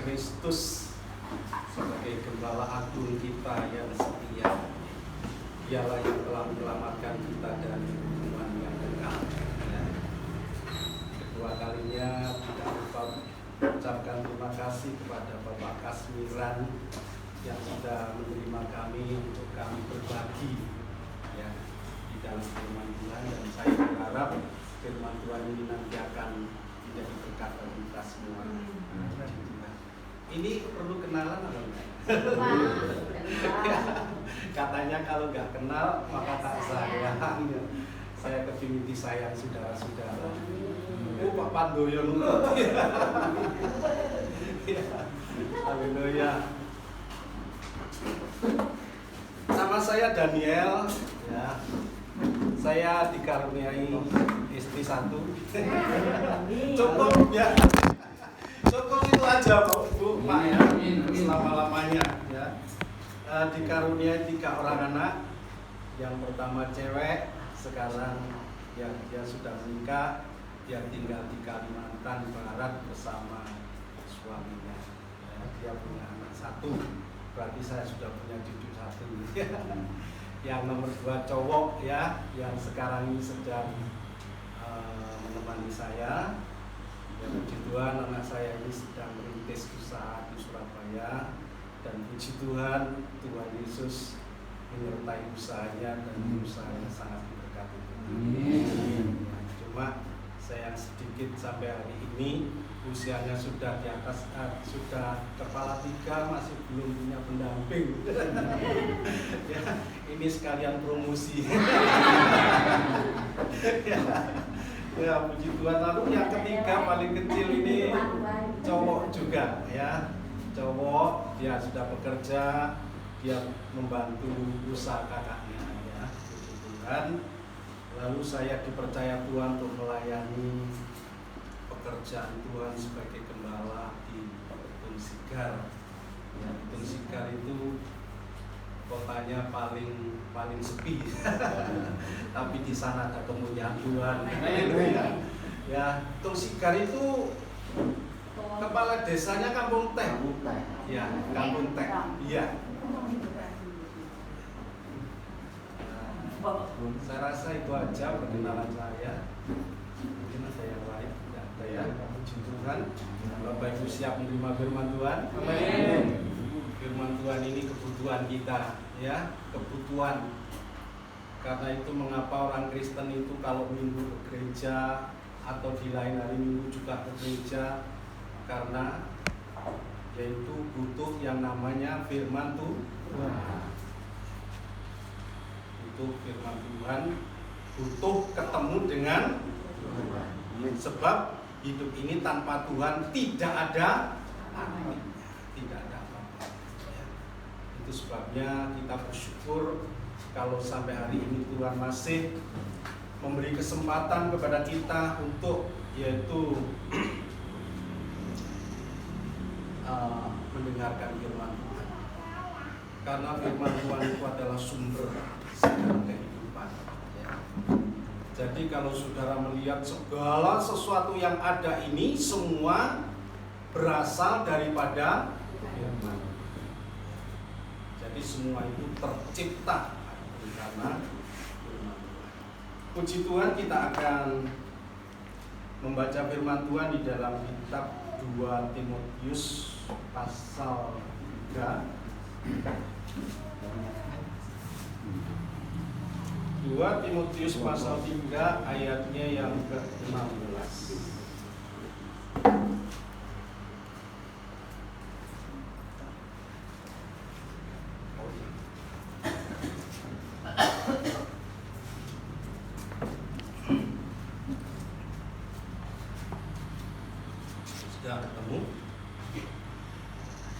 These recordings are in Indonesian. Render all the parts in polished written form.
Kristus sebagai gembala agung kita yang setia. Dialah yang telah menyelamatkan kita dari hukuman yang kekal. Kedua kalinya kita lupa ucapkan terima kasih kepada Bapak Kasmiran yang sudah menerima kami untuk kami berbagi ya di dalam firman Tuhan, dan saya berharap firman Tuhan ini nanti akan menjadi berkat bagi kita semua. Ini perlu kenalan atau enggak? Katanya kalau nggak kenal maka tak sayang. Saya kepingin disayang saudara-saudara. Pak Pandoyo nurut. Haleluya. Nama saya Daniel. Ya. Saya dikaruniai istri satu. Cukup ya. Cukup itu aja Bu, Pak ya. Selama-lamanya ya. Dikaruniai 3 orang anak. Yang pertama cewek, sekarang ya dia sudah menikah, dia tinggal di Kalimantan Barat bersama suaminya. Ya, dia punya anak 1, berarti saya sudah punya cucu 1. Yang nomor 2 cowok ya, yang sekarang ini sedang menemani saya. Yang puji Tuhan, anak saya ini sedang merintis usaha di Surabaya, dan puji Tuhan, Tuhan Yesus menyertai usahanya dan usahanya sangat diberkati. Ya, cuma saya sedikit sampai hari ini usianya sudah di atas, sudah kepala 3, masih belum punya pendamping. Ya, ini sekalian promosi. Ya, puji Tuhan. Lalu yang ketiga paling kecil ini cowok juga ya, cowok, dia sudah bekerja, dia membantu usaha kakaknya ya, puji Tuhan. Lalu saya dipercaya Tuhan untuk melayani pekerjaan Tuhan sebagai gembala di Betung Sigar. Ya, Betung Sigar itu kotanya paling sepi. Tapi di sana ada kemuliaan Tuhan. Ya, Betung Sigar itu kepala desanya Kampung Teh. Ya, Kampung Teh. Iya. Saya rasa itu aja perkenalan saya. Mungkin ada yang lain, tidak ada ya. Puji Tuhan. Bapak Ibu siap menerima firman Tuhan? Amin. Firman Tuhan ini kebutuhan kita, ya, kebutuhan. Karena itu mengapa orang Kristen itu kalau minggu ke gereja atau di lain hari minggu juga ke gereja, karena yaitu butuh yang namanya firman Tuhan. Butuh firman Tuhan, butuh ketemu dengan Tuhan. Sebab hidup ini tanpa Tuhan tidak ada artinya, tidak ada apa-apa. Itu sebabnya kita bersyukur kalau sampai hari ini Tuhan masih memberi kesempatan kepada kita untuk yaitu mendengarkan firman Tuhan. Karena firman Tuhan itu adalah sumber segala kehidupan. Ya. Jadi kalau saudara melihat segala sesuatu yang ada ini semua berasal daripada firman. Jadi semua itu tercipta karena firman Tuhan. Puji Tuhan, kita akan membaca firman Tuhan di dalam kitab 2 Timotius pasal 3. 2 Timotius pasal 3 ayatnya yang ke-16. Sudah ketemu?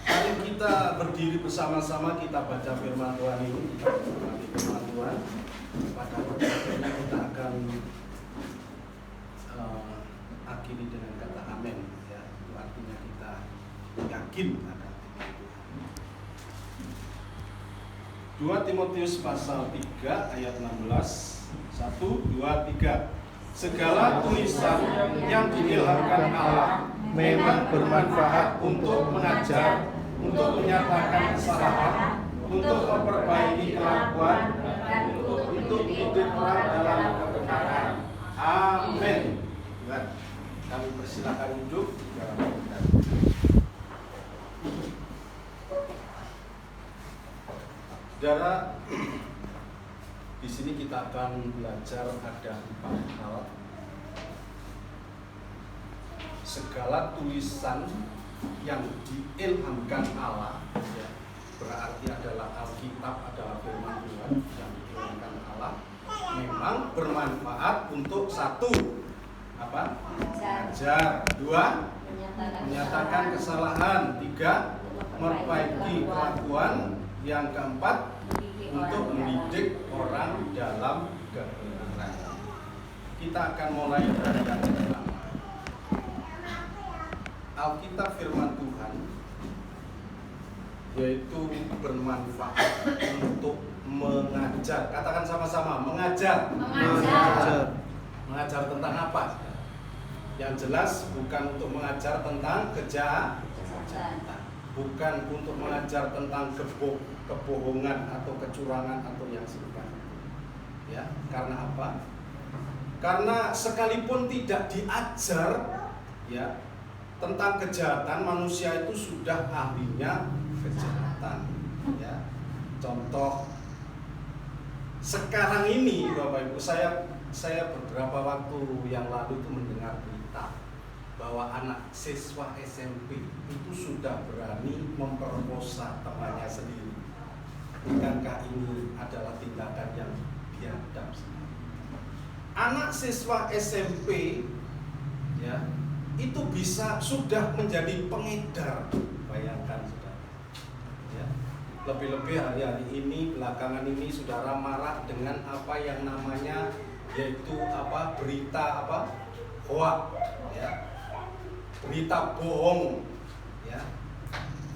Mari kita berdiri bersama-sama, kita baca firman Tuhan ini. Kita berdoa firman Tuhan. Pada waktunya kita akan akhiri dengan kata amin ya. Itu artinya kita yakin akan 2 Timotius pasal 3 ayat 16. 1, 2, 3. Segala tulisan yang diilhamkan Allah memang bermanfaat untuk mengajar, untuk menyatakan kesalahan, untuk memperbaiki kelakuan, dan untuk mendidik orang dalam kebenaran. Amin. Kami persilakan duduk. Saudara, di sini kita akan belajar ada 4 hal. Segala tulisan yang diilhamkan Allah, ya, berarti adalah Alkitab, adalah firman Tuhan yang diilhamkan Allah, memang bermanfaat untuk 1, apa? Mengajar. 2, menyatakan kesalahan. 3, memperbaiki kelakuan. Yang keempat, untuk mendidik orang dalam kebenaran. Kita akan mulai dari yang pertama. Alkitab firman Tuhan yaitu bermanfaat untuk mengajar. Katakan sama-sama, mengajar. Mengajar tentang apa? Yang jelas bukan untuk mengajar tentang kejahatan, bukan untuk mengajar tentang kebohongan atau kecurangan atau yang serupa. Ya, karena apa? Karena sekalipun tidak diajar, ya, tentang kejahatan, manusia itu sudah ahlinya kejahatan. Ya, contoh sekarang ini, Bapak Ibu, saya beberapa waktu yang lalu itu mendengar berita bahwa anak siswa SMP itu sudah berani memperkosa temannya sendiri. Bukankah ini adalah tindakan yang biadab? Anak siswa SMP, ya, itu sudah menjadi pengedar. Bayangkan, saudara. Ya. Lebih-lebih hari-hari ini, belakangan ini, saudara marah dengan apa yang namanya yaitu apa, berita apa, hoax, ya, berita bohong, ya,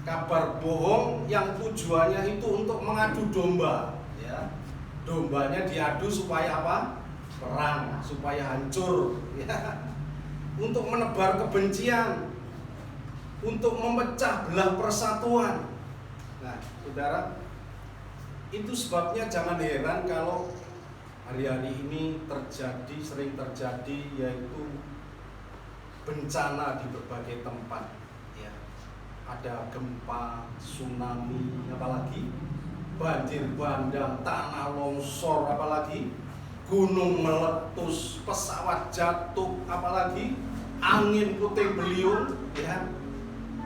kabar bohong yang tujuannya itu untuk mengadu domba, ya, dombanya diadu supaya apa, perang, supaya hancur, ya, untuk menebar kebencian, untuk memecah belah persatuan. Nah, saudara, itu sebabnya jangan heran kalau hari-hari ini sering terjadi yaitu bencana di berbagai tempat, ya. Ada gempa, tsunami, apalagi banjir bandang, tanah longsor, apalagi gunung meletus, pesawat jatuh, apalagi angin puting beliung, ya.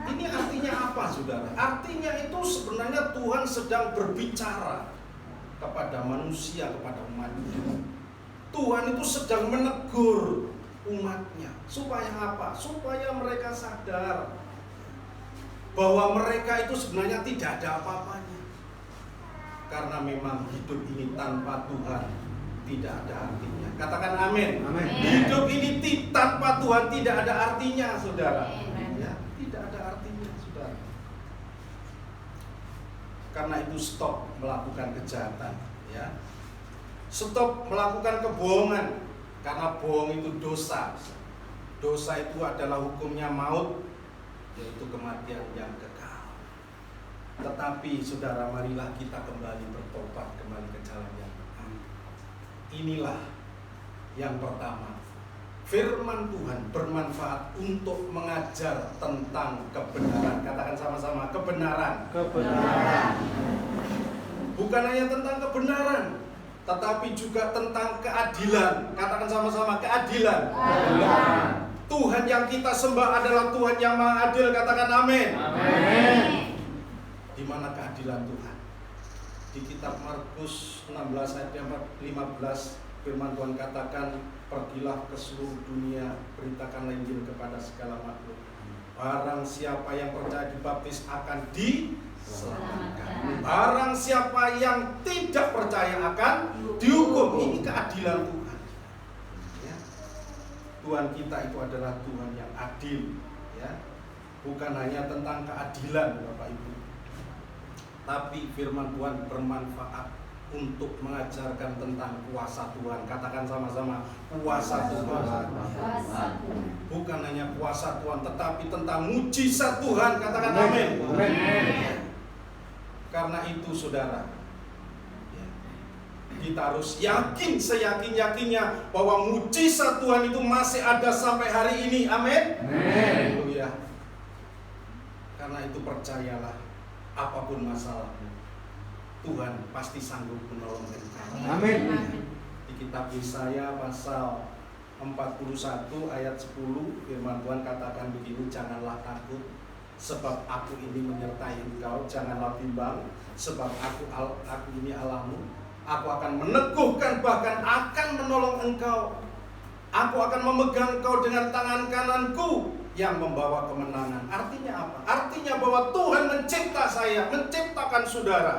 Ini artinya apa, saudara? Artinya itu sebenarnya Tuhan sedang berbicara kepada manusia, kepada umatnya. Tuhan itu sedang menegur umatnya. Supaya apa? Supaya mereka sadar bahwa mereka itu sebenarnya tidak ada apa-apanya. Karena memang hidup ini tanpa Tuhan tidak ada artinya. Katakan amin. Amin. Hidup ini tanpa Tuhan tidak ada artinya, saudara. Ya, tidak ada artinya, saudara. Karena itu stop melakukan kejahatan, ya. Stop melakukan kebohongan, karena bohong itu dosa. Dosa itu adalah hukumnya maut, yaitu kematian yang kekal. Tetapi saudara, marilah kita kembali bertobat, kembali ke jalan yang benar. Inilah yang pertama. Firman Tuhan bermanfaat untuk mengajar tentang kebenaran. Katakan sama-sama, kebenaran. Kebenaran. Bukan hanya tentang kebenaran, tetapi juga tentang keadilan. Katakan sama-sama, keadilan. Keadilan. Tuhan yang kita sembah adalah Tuhan yang Maha Adil. Katakan amin. Amin. Di mana keadilan Tuhan? Di kitab Markus 16 ayat 15, firman Tuhan katakan, pergilah ke seluruh dunia, beritakanlah Injil kepada segala makhluk. Barang siapa yang percaya dibaptis akan diselamatkan. Barang siapa yang tidak percaya akan dihukum. Ini keadilan Tuhan. Ya. Tuhan kita itu adalah Tuhan yang adil, ya. Bukan hanya tentang keadilan, Bapak Ibu, tapi firman Tuhan bermanfaat untuk mengajarkan tentang kuasa Tuhan. Katakan sama-sama, kuasa Tuhan. Bukan hanya kuasa Tuhan, tetapi tentang mujizat Tuhan. Katakan amin. Karena itu saudara, kita harus yakin, seyakin-yakinnya bahwa mujizat Tuhan itu masih ada sampai hari ini. Amin. Haleluya. Karena itu percayalah, apapun masalahmu, Tuhan pasti sanggup menolong kita. Amin. Di kitab Yesaya pasal 41 ayat 10, firman Tuhan katakan begini, janganlah takut, sebab aku ini menyertai engkau, janganlah bimbang, sebab aku ini Allahmu. Aku akan meneguhkan, bahkan akan menolong engkau. Aku akan memegang engkau dengan tangan kananku yang membawa kemenangan. Artinya apa? Artinya bahwa Tuhan mencipta saya, menciptakan saudara.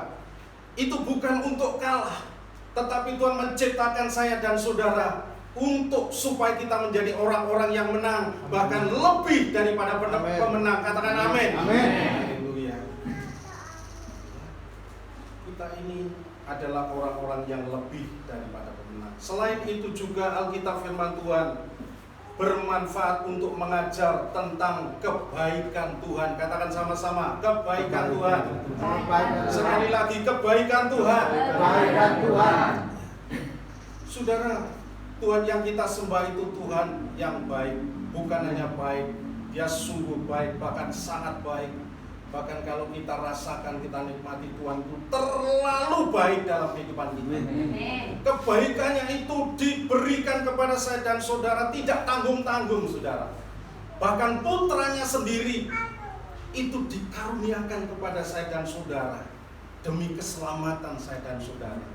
Itu bukan untuk kalah, tetapi Tuhan menciptakan saya dan saudara untuk supaya kita menjadi orang-orang yang menang, bahkan lebih daripada pemenang. Katakan amin. Amin. Haleluya. Kita ini adalah orang-orang yang lebih daripada pemenang. Selain itu juga Alkitab firman Tuhan bermanfaat untuk mengajar tentang kebaikan Tuhan. Katakan sama-sama, kebaikan Tuhan. Sekali lagi, kebaikan Tuhan. Kebaikan Tuhan. Saudara, Tuhan yang kita sembah itu Tuhan yang baik. Bukan hanya baik, Dia sungguh baik, bahkan sangat baik. Bahkan kalau kita rasakan, kita nikmati Tuhan itu terlalu baik dalam kehidupan kita. Kebaikannya itu diberikan kepada saya dan saudara tidak tanggung-tanggung, saudara. Bahkan putranya sendiri itu dikaruniakan kepada saya dan saudara demi keselamatan saya dan saudara.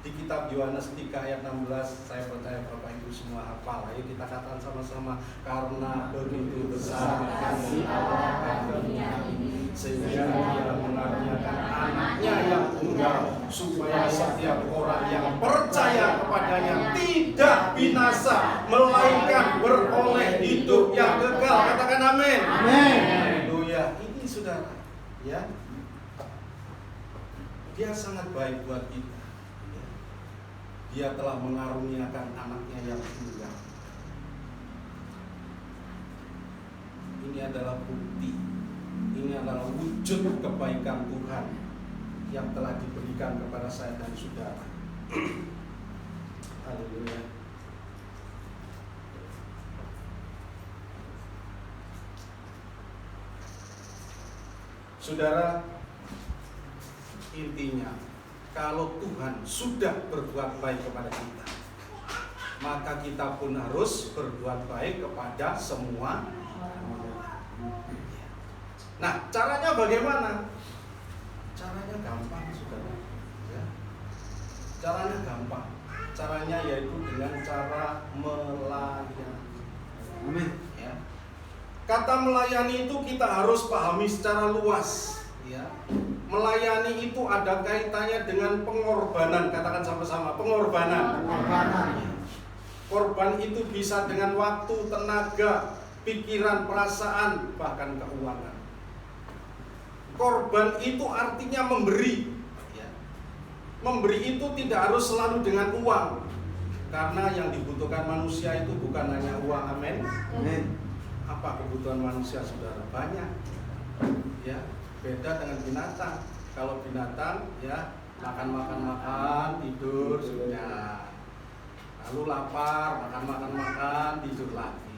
Di kitab Yohanes 3 ayat 16, saya percaya Bapak Ibu semua hafal. Ayo kita katakan sama-sama, karena begitu besar kasih Allah akan dunia ini, sehingga Dia mengaruniakan anaknya yang tunggal, supaya setiap orang yang percaya kepadanya tidak binasa, melainkan beroleh hidup yang kekal. Katakan amin. Amin. Haleluya. Ini saudara, ya, Dia sangat baik buat kita. Dia telah mengaruniakan anaknya yang tunggal. Ini adalah bukti, ini adalah wujud kebaikan Tuhan yang telah diberikan kepada saya dan saudara. Haleluya. Saudara, intinya, kalau Tuhan sudah berbuat baik kepada kita, maka kita pun harus berbuat baik kepada semua. Nah, caranya bagaimana? Caranya gampang, saudara. Ya. Caranya gampang. Caranya yaitu dengan cara melayani. Amin. Ya. Kata melayani itu kita harus pahami secara luas. Ya. Melayani itu ada kaitannya dengan pengorbanan. Katakan sama-sama, pengorbanan. Korban itu bisa dengan waktu, tenaga, pikiran, perasaan, bahkan keuangan. Korban itu artinya memberi. Memberi itu tidak harus selalu dengan uang, karena yang dibutuhkan manusia itu bukan hanya uang. Amin. Apa kebutuhan manusia, saudara? Banyak. Ya. Beda dengan binatang. Kalau binatang, ya, makan, tidur, sudah. Lalu lapar, makan, tidur lagi.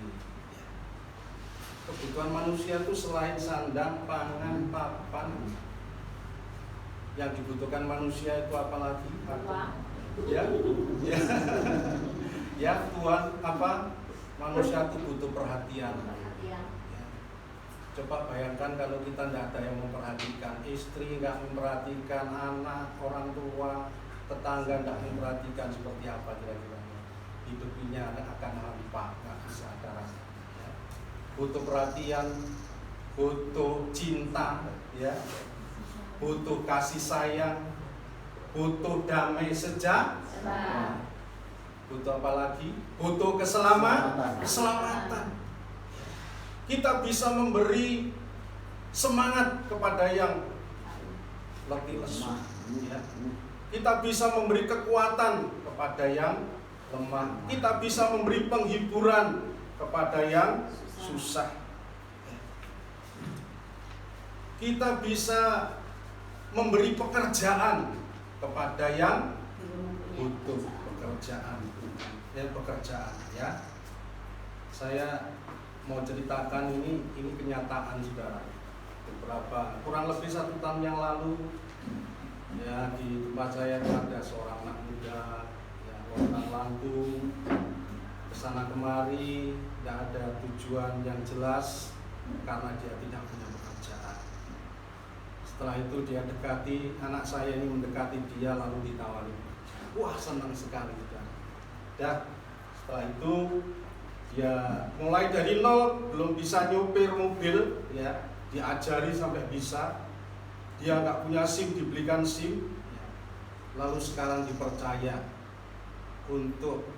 Kebutuhan manusia itu selain sandang, pangan, papan, yang dibutuhkan manusia itu apa lagi? Ya, ya, ya, Tuhan apa? Manusia itu butuh perhatian. Coba bayangkan kalau kita tidak ada yang memperhatikan, istri nggak memperhatikan, anak, orang tua, tetangga nggak memperhatikan, seperti apa kira-kira? Hidupnya akan hampa, nggak bisa ada rasa. Ya. Butuh perhatian, butuh cinta, ya, butuh kasih sayang, butuh damai sejahtera, butuh apa lagi? Butuh keselamatan. Kita bisa memberi semangat kepada yang letih lesu, ya. Kita bisa memberi kekuatan kepada yang lemah. Kita bisa memberi penghiburan kepada yang susah. Kita bisa memberi pekerjaan kepada yang butuh pekerjaan. Pekerjaan ya. Saya mau ceritakan ini kenyataan saudara. Beberapa kurang lebih 1 tahun yang lalu ya, di tempat saya ada seorang anak muda yang lontar lantung kesana kemari, tidak ada tujuan yang jelas karena dia tidak punya pekerjaan. Setelah itu dia dekati anak saya ini, mendekati dia lalu ditawari. Wah, senang sekali saudara. Dan setelah itu dia mulai dari nol, belum bisa nyopir mobil ya, diajari sampai bisa. Dia nggak punya SIM, dibelikan SIM ya. Lalu sekarang dipercaya untuk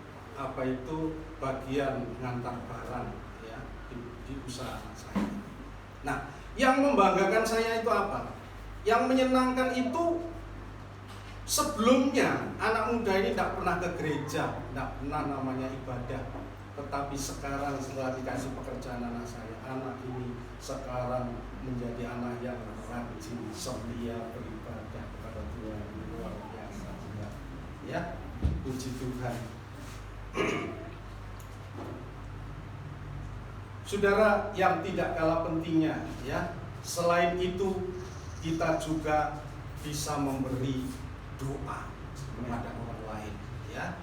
bagian ngantar barang ya, di usaha anak saya. Nah, yang membanggakan saya itu apa? Yang menyenangkan itu sebelumnya anak muda ini tidak pernah ke gereja, tidak pernah namanya ibadah. Tetapi sekarang setelah dikasih pekerjaan anak saya, anak ini sekarang menjadi anak yang rajin, setia beribadah kepada Tuhan, luar biasa. Ya, puji Tuhan. Saudara yang tidak kalah pentingnya ya, selain itu kita juga bisa memberi doa kepada orang lain ya.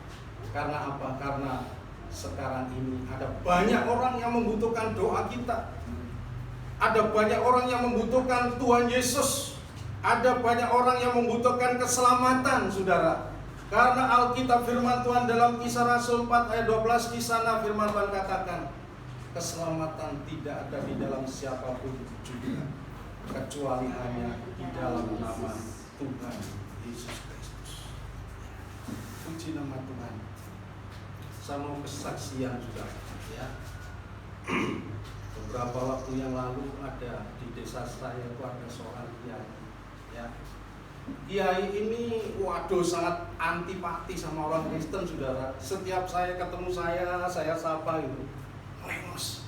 Karena apa? Karena sekarang ini ada banyak orang yang membutuhkan doa kita. Ada banyak orang yang membutuhkan Tuhan Yesus. Ada banyak orang yang membutuhkan keselamatan, saudara. Karena Alkitab firman Tuhan dalam Kisah Rasul 4 ayat 12 di sana firman Tuhan katakan, keselamatan tidak ada di dalam siapapun juga, kecuali hanya di dalam nama Tuhan Yesus Kristus. Puji nama Tuhan. Saya mau kesaksian juga ya. Beberapa waktu yang lalu ada di desa saya itu ada seorang kiai ya. Kiai ini waduh sangat antipati sama orang Kristen, saudara. Setiap saya ketemu saya sapa gitu, lengos.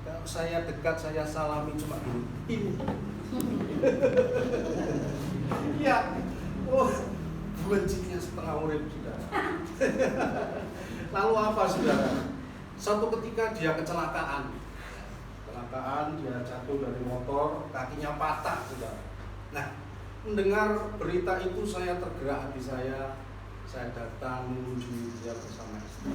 Kalau saya dekat saya salami cuma ini. Ya, bencinya setengah urip, saudara. Lalu apa, saudara? Suatu ketika dia kecelakaan, dia jatuh dari motor, kakinya patah, saudara. Nah, mendengar berita itu saya tergerak hati saya datang mengunjungi dia bersama istri.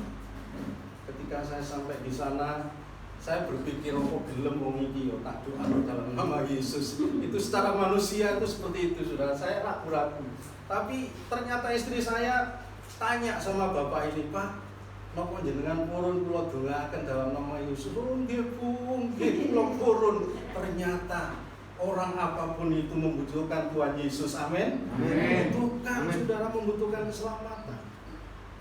Ketika saya sampai di sana, saya berpikir, oh gelem wong iki yo tak doa dalam nama Yesus. Itu secara manusia itu seperti itu, saudara. Saya ragu-ragu. Tapi ternyata istri saya tanya sama bapak ini, Pak, napa jenengan purun kula dongaaken dalam nama Yesus? Oh nggih Bu, nggih kula purun. Ternyata orang apapun itu membutuhkan Tuhan Yesus, amin. Membutuhkan, saudara, membutuhkan keselamatan.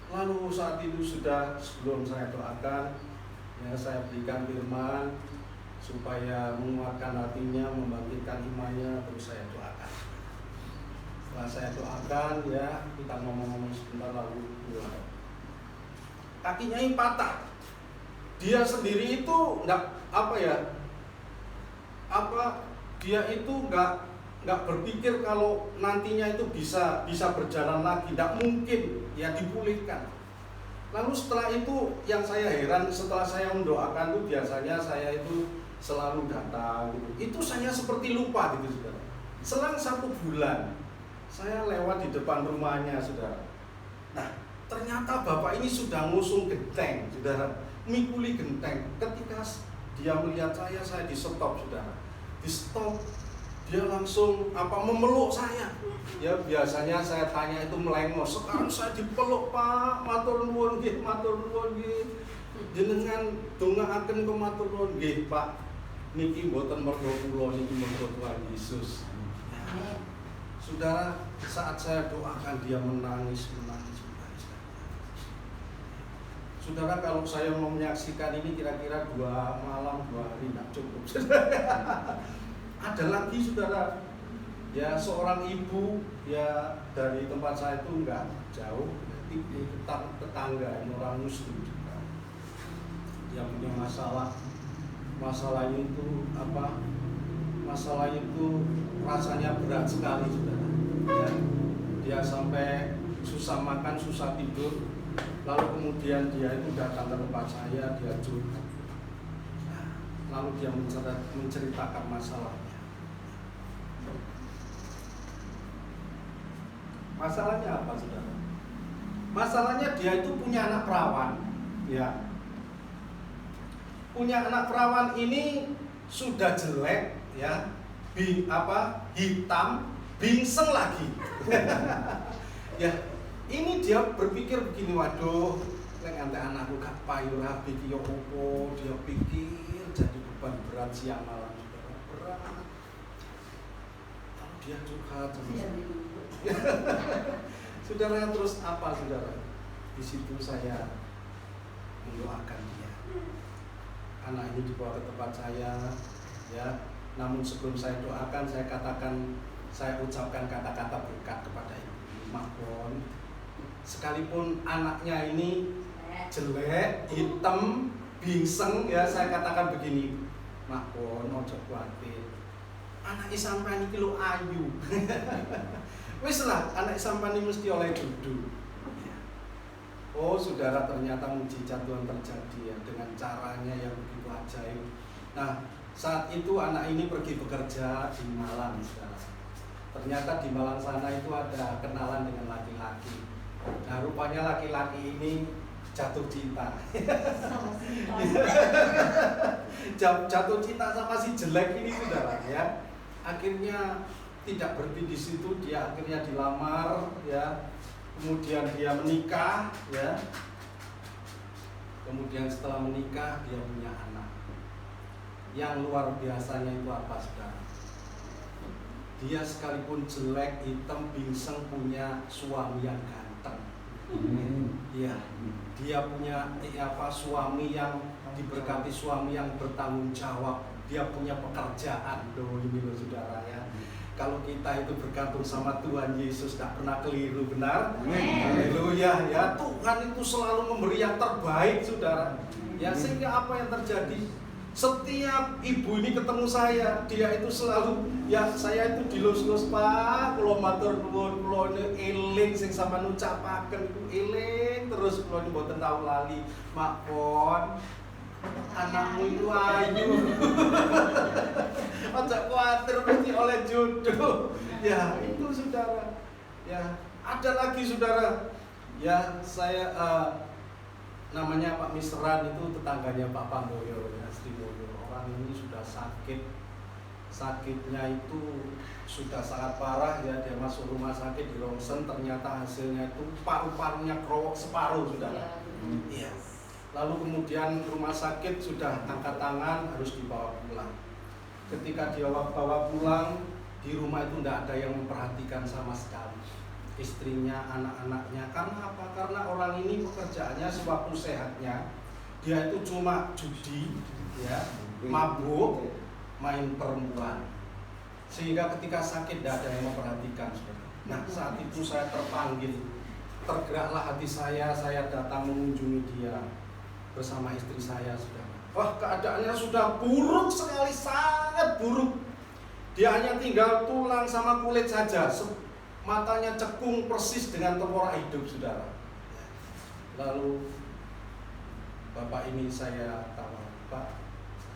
Lalu saat itu sudah sebelum saya doakan, ya saya berikan firman supaya menguatkan hatinya, membangkitkan imannya, terus saya doakan. Setelah saya doakan, ya kita ngomong-ngomong sebentar lalu pulang. Kakinya ini patah. Dia sendiri itu dia itu nggak berpikir kalau nantinya itu bisa berjalan lagi, tidak mungkin ya dipulihkan. Lalu setelah itu yang saya heran, setelah saya mendoakan itu biasanya saya itu selalu datang gitu. Itu saya seperti lupa gitu, saudara. Selang 1 bulan saya lewat di depan rumahnya, saudara. Nah, ternyata bapak ini sudah ngusung genteng, saudara, mikuli genteng. Ketika dia melihat saya di stop, saudara. Di stop, dia langsung memeluk saya. Ya biasanya saya tanya itu melengos. Sekarang saya dipeluk, Pak, matur nuwun nggih, jenengan dongaaken ke matur nuwun nggih, Pak. Niki mboten mergo kula, niki mergo Tuhan Yesus. Nah, saudara, saat saya doakan dia menangis. Saudara, kalau saya mau menyaksikan ini kira-kira 2 malam 2 hari tidak cukup. Ada lagi, saudara, Ya seorang ibu ya dari tempat saya itu enggak jauh, ibu tetangga orang Muslim juga. Dia punya masalahnya itu apa? Masalah itu rasanya berat sekali saudara. Ya, dia sampai susah makan, susah tidur. Lalu kemudian dia itu datang ke tempat saya, dia curhat. Nah, lalu dia menceritakan masalahnya. Masalahnya apa saudara? Masalahnya dia itu punya anak perawan, ya. Punya anak perawan ini sudah jelek, ya, hitam, bingseng lagi. Ya, ini dia berpikir begini, waduh, lek antek anakku gak payu rapi ki yo opo, dia pikir jadi beban berat siang malam, saudara, berat. Lalu dia curhat sama saudara, terus apa saudara? Di situ saya mendoakan dia. Anak ini dibawa ke tempat saya, ya. Namun sebelum saya doakan, saya ucapkan kata-kata berkat kepada ibu. Mahpon, sekalipun anaknya ini jelek, hitam, bingseng, ya saya katakan begini, Mahpon, ojo kuatir. Anak sampean iki lho ayu. Wis lah, anak sampean ini mesti oleh dudu. Oh saudara, ternyata mujizat Tuhan terjadi ya dengan caranya yang begitu ajaib. Nah, saat itu anak ini pergi bekerja di Malang, saudara. Ternyata di Malang sana itu ada kenalan dengan laki-laki. Nah, rupanya laki-laki ini jatuh cinta. Jatuh cinta sama si jelek ini, saudara, ya. Akhirnya tidak berhenti di situ, dia akhirnya dilamar, ya. Kemudian dia menikah, ya. Kemudian setelah menikah dia punya anak. Yang luar biasanya itu apa, saudara? Dia sekalipun jelek, hitam, bingseng punya suami yang ganteng. Iya, dia punya suami yang diberkati, suami yang bertanggung jawab. Dia punya pekerjaan, loh ini loh saudara ya. Kalau kita itu bergantung sama Tuhan Yesus, tak pernah keliru, benar? Haleluya, ya. Tuhan itu selalu memberi yang terbaik, saudara. Ya, sehingga apa yang terjadi? Setiap ibu ini ketemu saya, dia itu selalu, ya saya itu dilus-lus, Pak, kula matur nuwun, kula eling sing sampean ucapaken iku eling terus, kula mboten tau lali. Makpon, anakmu itu ayu. Ojo kuatir mesti oleh jodoh. Ya, itu saudara. Ya, ada lagi saudara. Ya, saya namanya Pak Misran, itu tetangganya Pak Pandoyo, ya, Srimoyo. Orang ini sudah sakit. Sakitnya itu sudah sangat parah, ya. Dia masuk rumah sakit di rongsen, ternyata hasilnya itu paru-parunya kerowok separuh, saudara. Iya. Lalu kemudian rumah sakit sudah angkat tangan, harus dibawa pulang. Ketika dia bawa pulang, di rumah itu tidak ada yang memperhatikan sama sekali. Istrinya, anak-anaknya. Karena apa? Karena orang ini pekerjaannya sewaktu sehatnya, dia itu cuma judi, ya, mabuk, main perempuan. Sehingga ketika sakit tidak ada yang memperhatikan. Nah, saat itu saya terpanggil, tergeraklah hati saya datang mengunjungi dia bersama istri saya, saudara. Wah, keadaannya sudah buruk sekali, sangat buruk. Dia hanya tinggal tulang sama kulit saja. Matanya cekung persis dengan tengkorak hidup, saudara. Lalu bapak ini saya tawar, Pak,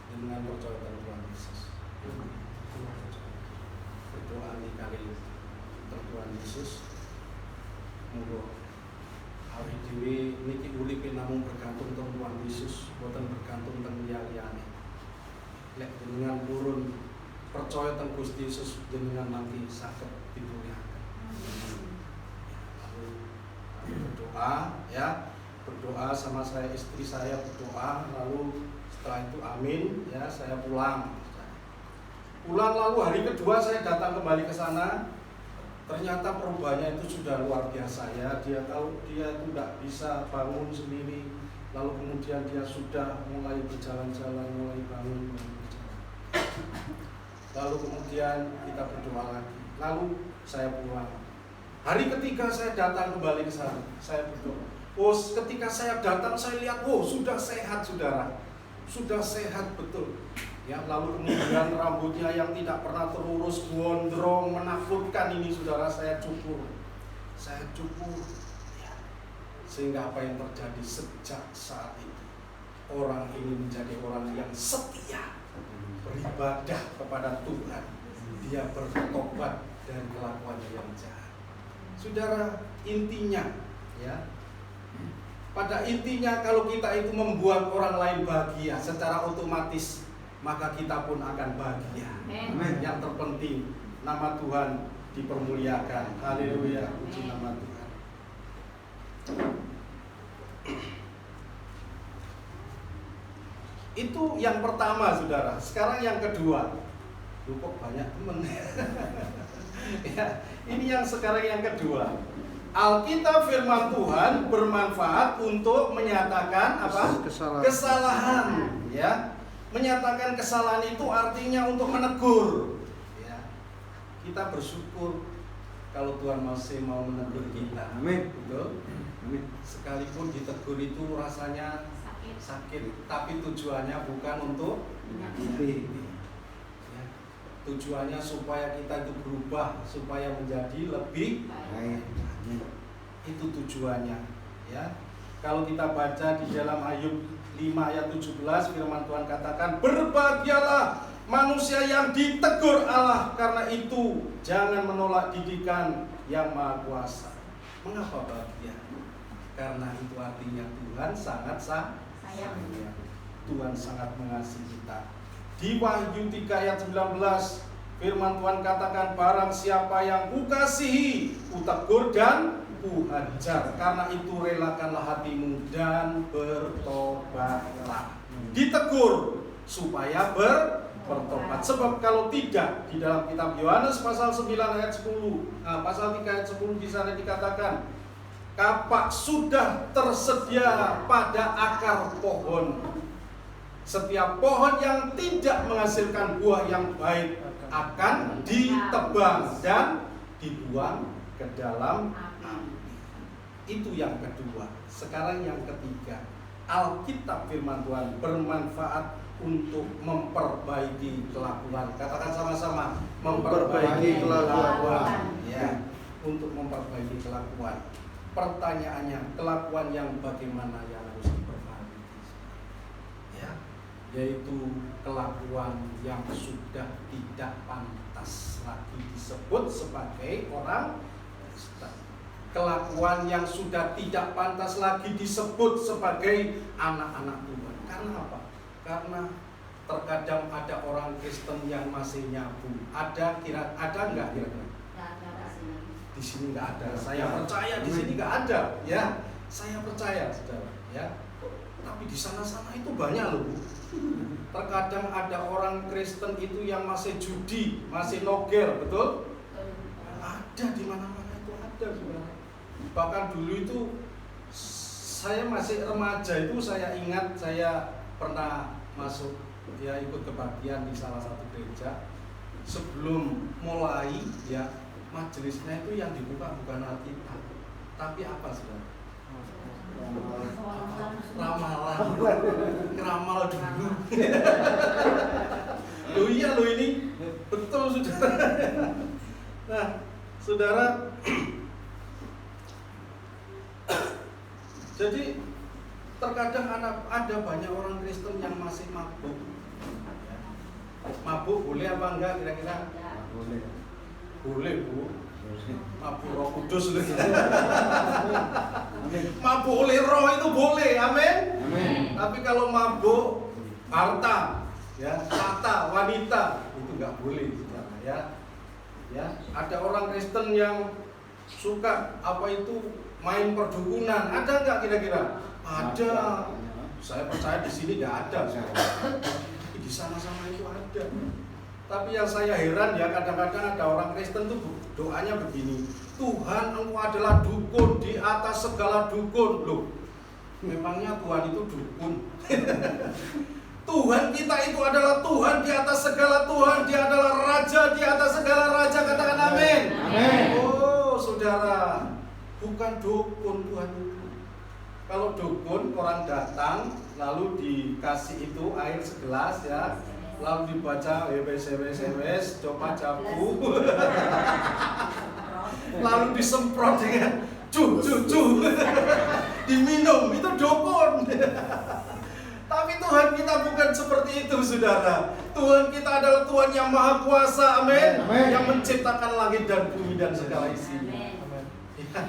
dengan percaya pada Tuhan Yesus. Berdoa nih kali Tuhan Yesus. Monggo awake dhewe niki uripe namung bergantung teng Tuhan Yesus, boten bergantung teng liyane. Lek jenengan purun percaya teng Gusti Yesus, jenengan nanti saged dimuliaken. Lalu berdoa, ya, berdoa sama saya, istri saya berdoa, lalu setelah itu amin, ya, saya pulang. Lalu hari kedua saya datang kembali ke sana. Ternyata perubahannya itu sudah luar biasa, ya. Dia tahu dia itu tidak bisa bangun sendiri. Lalu kemudian dia sudah mulai berjalan-jalan, mulai bangun, mulai berjalan. Lalu kemudian kita berdoa lagi. lalu saya pulang. Hari ketiga saya datang kembali ke sana, saya berdoa. Oh, ketika saya datang saya lihat, oh sudah sehat saudara, sudah sehat betul. Ya, lalu kemudian rambutnya yang tidak pernah terurus, gondrong, menakutkan ini saudara, saya cukur. Ya. Sehingga apa yang terjadi sejak saat itu, orang ini menjadi orang yang setia, beribadah kepada Tuhan. Dia bertobat dari kelakuannya yang jahat. Saudara, intinya, ya, pada intinya kalau kita itu membuat orang lain bahagia secara otomatis, maka kita pun akan bahagia. Amin. Yang terpenting nama Tuhan dipermuliakan. Haleluya, puji nama Tuhan. Itu yang pertama saudara. Sekarang yang kedua. Loh, kok banyak temen. Ya, ini yang sekarang yang kedua. Alkitab firman Tuhan bermanfaat untuk menyatakan apa? Kesalahan. Ya. Menyatakan kesalahan itu artinya untuk menegur. Ya. Kita bersyukur kalau Tuhan masih mau menegur kita. Amin. Betul? Amin. Sekalipun ditegur itu rasanya sakit, tapi tujuannya bukan untuk menyakiti. Ya. Tujuannya supaya kita itu berubah, supaya menjadi lebih baik. Itu tujuannya. Ya. Kalau kita baca di dalam Ayub 5 ayat 17, firman Tuhan katakan, berbahagialah manusia yang ditegur Allah, karena itu jangan menolak didikan yang Maha Kuasa. Mengapa bahagia? Karena itu artinya Tuhan sangat sayang. Tuhan sangat mengasihi kita. Di Wahyu 3 ayat 19, firman Tuhan katakan, barang siapa yang kukasihi, kutegur dan kuhajar, karena itu relakanlah hatimu dan bertobatlah. Ditegur supaya bertobat. Sebab kalau tidak, di dalam kitab Yohanes pasal 9 ayat 10, pasal 3 ayat 10 di sana dikatakan, kapak sudah tersedia pada akar pohon. Setiap pohon yang tidak menghasilkan buah yang baik akan ditebang dan dibuang ke dalam api. Itu yang kedua. Sekarang yang ketiga, Alkitab firman Tuhan bermanfaat untuk memperbaiki kelakuan. Katakan sama-sama, memperbaiki kelakuan. Ya, untuk memperbaiki kelakuan. Pertanyaannya, kelakuan yang bagaimana yang harus diperbaiki? Ya, yaitu kelakuan yang sudah tidak pantas lagi disebut sebagai orang Kristen. Kelakuan yang sudah tidak pantas lagi disebut sebagai anak-anak Tuhan. Karena apa? Karena terkadang ada orang Kristen yang masih nyabu. Ada nggak kira-kira? Di sini nggak ada. Saya percaya di sini nggak ada. Ya, saya percaya, saudara. Ya. Tapi di sana-sana itu banyak loh. Terkadang ada orang Kristen itu yang masih judi, masih nogel, betul? Ada di mana-mana itu ada, saudara. Bahkan dulu itu saya masih remaja itu saya ingat saya pernah masuk ya ikut kebaktian di salah satu gereja. Sebelum mulai ya majelisnya itu yang dibuka bukan Alkitab, tapi apa saudara? Ramalan, ngeramal dulu. Loh iya loh ini betul saudara. Nah saudara, jadi terkadang ada banyak orang Kristen yang masih mabuk. Mabuk boleh apa enggak kira-kira? Boleh. Boleh Bu. Mabuk Roh Kudus loh. Mabuk oleh Roh itu boleh, amin. Amin. Tapi kalau mabuk harta, ya, kata wanita itu enggak boleh, saudara, ya. Ya, ada orang Kristen yang suka apa itu main perdukunan, ada nggak kira-kira? Ada. Saya percaya di sini nggak ada. Tapi di sana-sana itu ada. Tapi yang saya heran ya kadang-kadang ada orang Kristen tuh doanya begini, Tuhan Engkau adalah dukun di atas segala dukun. Loh, memangnya Tuhan itu dukun? Tuhan kita itu adalah Tuhan di atas segala Tuhan, Dia adalah Raja di atas segala Raja, katakan amin. saudara, bukan dukun Tuhan itu. Kalau dukun, orang datang lalu dikasih itu air segelas ya, lalu dibaca wes coba jabu, lalu disemprot dengan cu diminum, itu dukun. Tapi Tuhan kita bukan seperti itu, saudara. Tuhan kita adalah Tuhan yang maha kuasa, amin. Yang menciptakan langit dan bumi dan segala isinya. Ya.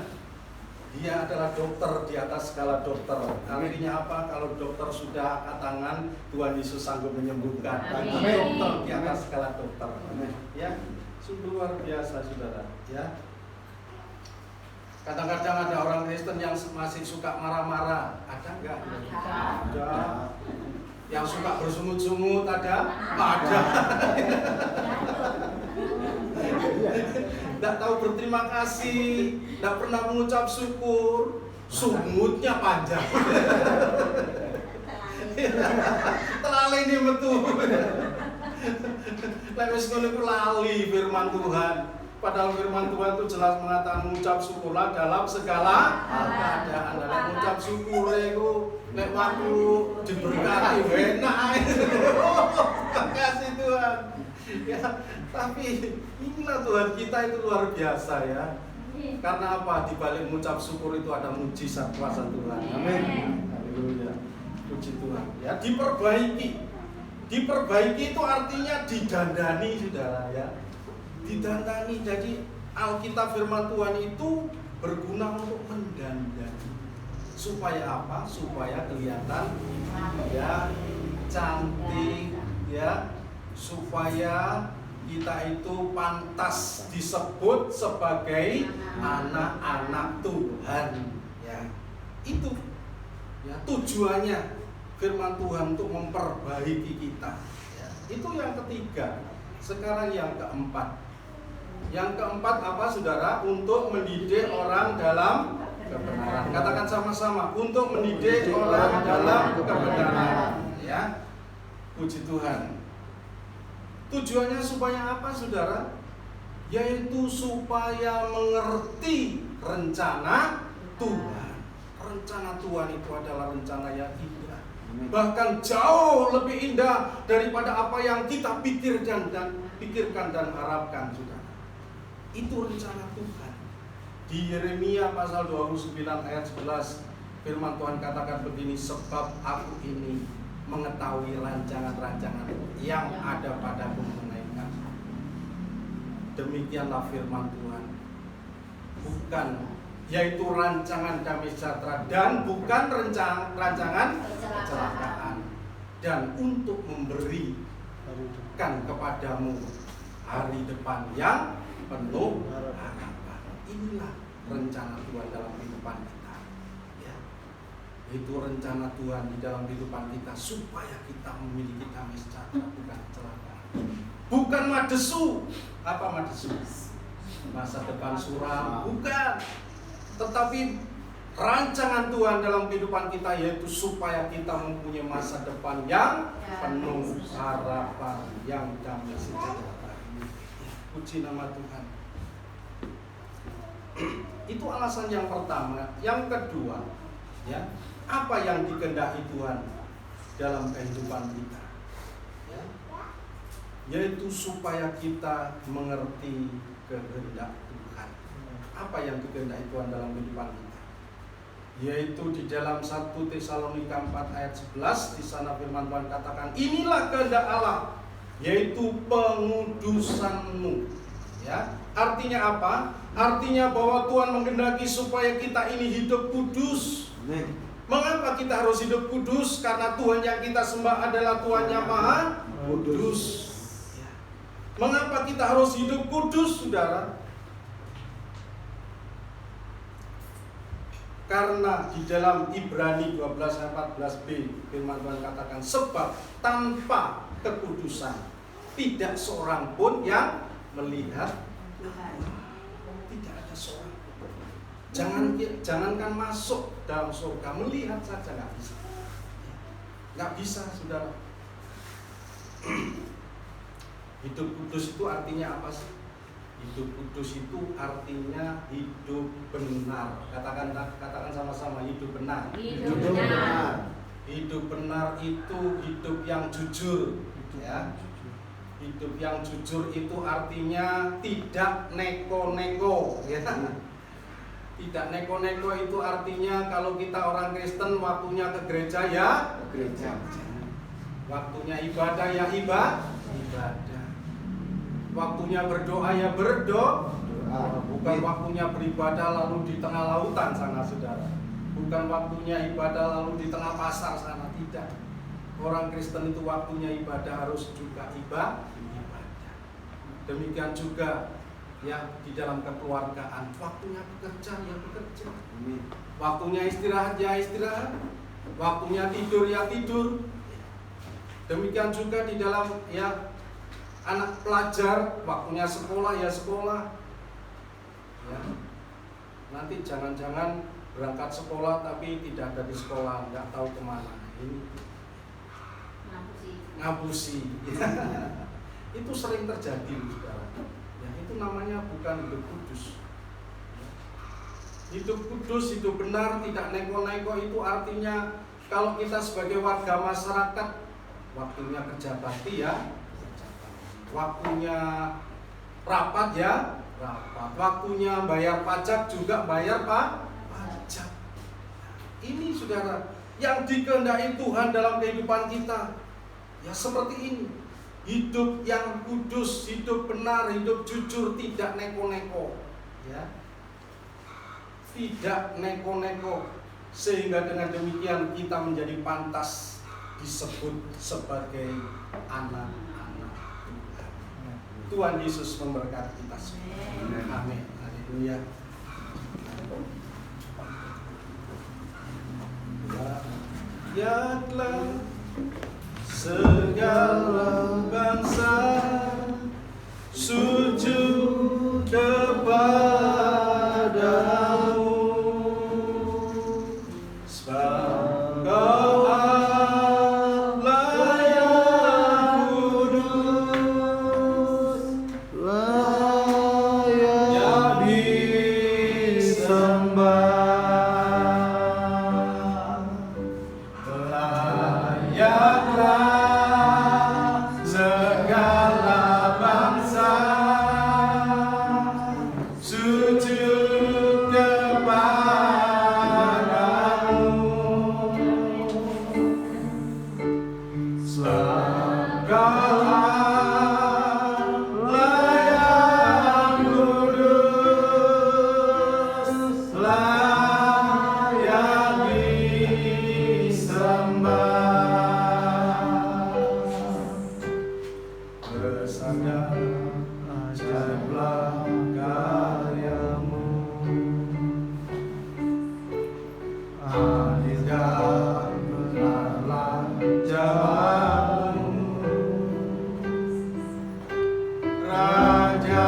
Dia adalah dokter di atas segala dokter. Artinya apa? Kalau dokter sudah angkat tangan, Tuhan Yesus sanggup menyembuhkan. Dokter di atas segala dokter. Ya, sungguh luar biasa, saudara. Ya. Kadang-kadang ada orang Kristen yang masih suka marah-marah. Ada enggak? Ada. Yang suka bersungut-sungut ada? Ada. Tidak tahu berterima kasih, tidak pernah mengucap syukur, sungutnya panjang. Terlalu ini betul. Lewis ngono lali firman Tuhan. Padahal firman Tuhan itu jelas mengatakan mengucap syukurlah dalam segala keadaan. Dan mengucap syukur itu nek waktu diberkati enak. Makasih Tuhan. Ya, tapi inilah Tuhan kita itu luar biasa ya. Karena apa? Di balik mengucap syukur itu ada mujizat kuasa Tuhan. Amin. Haleluya. Puji Tuhan. Ya, diperbaiki. Diperbaiki itu artinya didandani, saudara ya. Didandani. Jadi Alkitab firman Tuhan itu berguna untuk mendandani. Supaya apa? Supaya kelihatan ya cantik ya, supaya kita itu pantas disebut sebagai anak-anak Tuhan ya. Itu ya tujuannya firman Tuhan untuk memperbaiki kita ya. Itu yang ketiga. Sekarang yang keempat. Yang keempat apa saudara? Untuk mendidik orang dalam kebenaran. Katakan sama-sama, untuk mendidik orang dalam kebenaran ya. Puji Tuhan. Tujuannya supaya apa saudara? Yaitu supaya mengerti rencana Tuhan. Rencana Tuhan itu adalah rencana yang indah. Bahkan jauh lebih indah daripada apa yang kita pikirkan dan harapkan, saudara. Itu rencana Tuhan. Di Yeremia pasal 29 ayat 11 firman Tuhan katakan begini, sebab aku ini mengetahui rancangan-rancangan yang ada padaku mengenai kamu. Demikianlah firman Tuhan. Bukan, yaitu rancangan damai sejahtera dan bukan rancangan kecelakaan. Dan untuk memberikan kepadamu hari depan yang penuh harapan. Inilah rencana Tuhan dalam kehidupan kita ya. Itu rencana Tuhan di dalam kehidupan kita supaya kita memiliki damai sejahtera, bukan kecelakaan. Bukan madesu. Apa madesu? Masa depan suram, bukan. Tetapi rancangan Tuhan dalam kehidupan kita yaitu supaya kita mempunyai masa depan yang penuh harapan, yang damai sejahtera. Puji nama Tuhan. Itu alasan yang pertama. Yang kedua, ya, apa yang dikehendaki Tuhan dalam kehidupan kita? Ya, yaitu supaya kita mengerti kehendak Tuhan. Apa yang dikehendaki Tuhan dalam kehidupan kita? Yaitu di dalam 1 Tesalonika 4 ayat 11, di sana firman Tuhan katakan, inilah kehendak Allah, yaitu pengudusanmu. Ya, artinya apa? Artinya bahwa Tuhan menghendaki supaya kita ini hidup kudus. Mengapa kita harus hidup kudus? Karena Tuhan yang kita sembah adalah Tuhan yang maha kudus. Ya. Mengapa kita harus hidup kudus, saudara? Karena di dalam Ibrani 12 ayat 14b firman Tuhan katakan, sebab tanpa kekudusan tidak seorang pun yang melihat Tuhan. Tidak ada seorang pun. Jangankan masuk dalam surga, melihat saja nggak bisa. Nggak bisa, saudara. Hidup kudus itu artinya apa sih? Hidup kudus itu artinya hidup benar. Katakan sama-sama, hidup benar. Hidup benar. Hidup benar itu hidup yang jujur, ya. Hidup yang jujur itu artinya tidak neko-neko, ya. Tidak neko-neko itu artinya kalau kita orang Kristen waktunya ke gereja ya Gereja. waktunya ibadah ya ibadah. Waktunya berdoa ya berdoa. Bukan waktunya beribadah lalu di tengah lautan sana, saudara. Bukan waktunya ibadah lalu di tengah pasar sana, tidak. Orang Kristen itu waktunya ibadah harus juga ibadah. Demikian juga ya di dalam kekeluargaan, waktunya bekerja ya bekerja. Waktunya istirahat ya istirahat. Waktunya tidur ya tidur. Demikian juga di dalam ya anak pelajar, waktunya sekolah ya sekolah. Ya. Nanti jangan-jangan berangkat sekolah tapi tidak ada di sekolah, nggak tahu kemana. Ini ngabusi. Itu sering terjadi, saudara. Ya, itu namanya bukan hidup kudus. Hidup kudus, hidup benar, tidak neko-neko itu artinya kalau kita sebagai warga masyarakat, waktunya kerja bakti ya, waktunya rapat ya, rapat. Waktunya bayar pajak juga bayar pajak. Ini saudara, yang dikehendaki Tuhan dalam kehidupan kita ya seperti ini. Hidup yang kudus, hidup benar, hidup jujur, tidak neko-neko, ya. Tidak neko-neko, sehingga dengan demikian kita menjadi pantas disebut sebagai anak-anak Tuhan. Tuhan Yesus memberkati kita semua. Amin. Haleluya. Rakyatlah segala bangsa sujud kepadamu, sebab Kau Allah yang kudus, layak disembah. Layaklah segala bangsa sujud kepadamu, sebab Kau Allah yang kudus, layak disembah. Bersandar ajaiblah karyamu, adil dan benarlah jalanmu, Raja